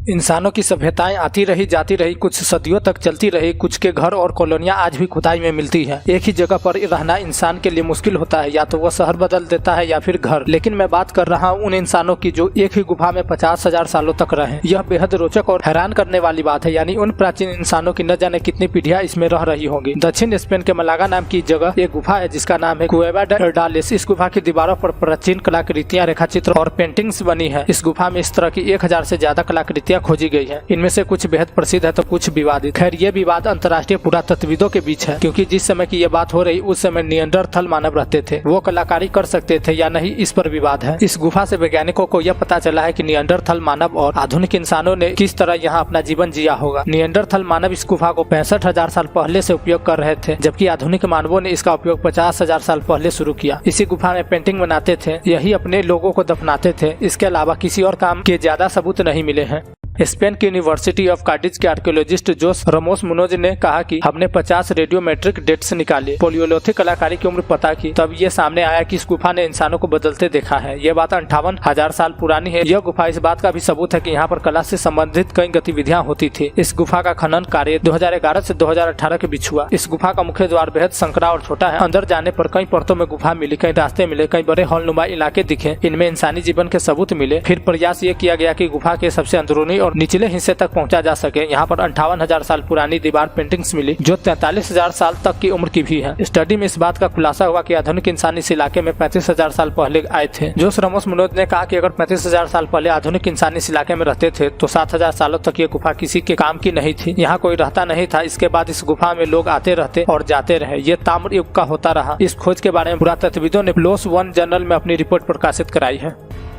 इंसानों की सभ्यताएं आती रही जाती रही, कुछ सदियों तक चलती रही। कुछ के घर और कॉलोनियां आज भी खुदाई में मिलती हैं। एक ही जगह पर रहना इंसान के लिए मुश्किल होता है, या तो वह शहर बदल देता है या फिर घर। लेकिन मैं बात कर रहा हूं उन इंसानों की जो एक ही गुफा में 50,000 सालों तक रहे। यह बेहद रोचक और हैरान करने वाली बात है। यानी उन प्राचीन इंसानों की न जाने कितनी पीढ़ियां इसमें रह रही होंगी। दक्षिण स्पेन के मलागा नाम की जगह एक गुफा है जिसका नाम है कुएवा डे अर्डालिस। इस गुफा की दीवारों पर प्राचीन कलाकृतियां, रेखाचित्र और पेंटिंग्स बनी है। इस गुफा में इस तरह की 1000 से ज्यादा कलाकृतियां खोजी गई है। इनमें से कुछ बेहद प्रसिद्ध है तो कुछ विवादित। खैर, ये विवाद अंतर्राष्ट्रीय पुरातत्वविदों के बीच है, क्योंकि जिस समय की ये बात हो रही उस समय निएंडरथल मानव रहते थे। वो कलाकारी कर सकते थे या नहीं, इस पर विवाद है। इस गुफा से वैज्ञानिकों को यह पता चला है कि निएंडरथल मानव और आधुनिक इंसानों ने किस तरह यहाँ अपना जीवन जिया होगा। निएंडरथल मानव इस गुफा को 65,000 साल पहले से उपयोग कर रहे थे, जबकि आधुनिक मानवों ने इसका उपयोग 50,000 साल पहले शुरू किया। इसी गुफा में पेंटिंग बनाते थे, यही अपने लोगों को दफनाते थे। इसके अलावा किसी और काम के ज्यादा सबूत नहीं मिले हैं। स्पेन की यूनिवर्सिटी ऑफ कार्डिज के आर्कियोलॉजिस्ट जोस रामोस मुनोज ने कहा कि हमने 50 रेडियोमेट्रिक डेट्स निकाले, पोलियोलिथिक कलाकारी की उम्र पता की, तब ये सामने आया कि इस गुफा ने इंसानों को बदलते देखा है। ये बात 58,000 साल पुरानी है। यह गुफा इस बात का भी सबूत है कि यहाँ पर कला से संबंधित कई गतिविधियां होती थी। इस गुफा का खनन कार्य 2011 से 2018 के बीच हुआ। इस गुफा का मुख्य द्वार बेहद संकरा और छोटा है। अंदर जाने पर कई परतों में गुफा मिली, कई रास्ते मिले, कई बड़े हॉलनुमा इलाके दिखे। इनमें इंसानी जीवन के सबूत मिले। फिर प्रयास ये किया गया कि गुफा के सबसे अंदरूनी और निचले हिस्से तक पहुंचा जा सके। यहाँ पर 58,000 साल पुरानी दीवार पेंटिंग्स मिली, जो 43,000 साल तक की उम्र की भी है। स्टडी में इस बात का खुलासा हुआ कि आधुनिक इंसान इस इलाके में 35,000 साल पहले आए थे। जोस रामोस मुनोज ने कहा कि अगर 35,000 साल पहले आधुनिक इंसान इस इलाके में रहते थे तो 7,000 सालों तक ये गुफा किसी के काम की नहीं थी। यहाँ कोई रहता नहीं था। इसके बाद इस गुफा में लोग आते रहते और जाते रहे। ये ताम्र युग का होता रहा। इस खोज के बारे में पुरातत्वविदों ने PLOS ONE जर्नल में अपनी रिपोर्ट प्रकाशित कराई है।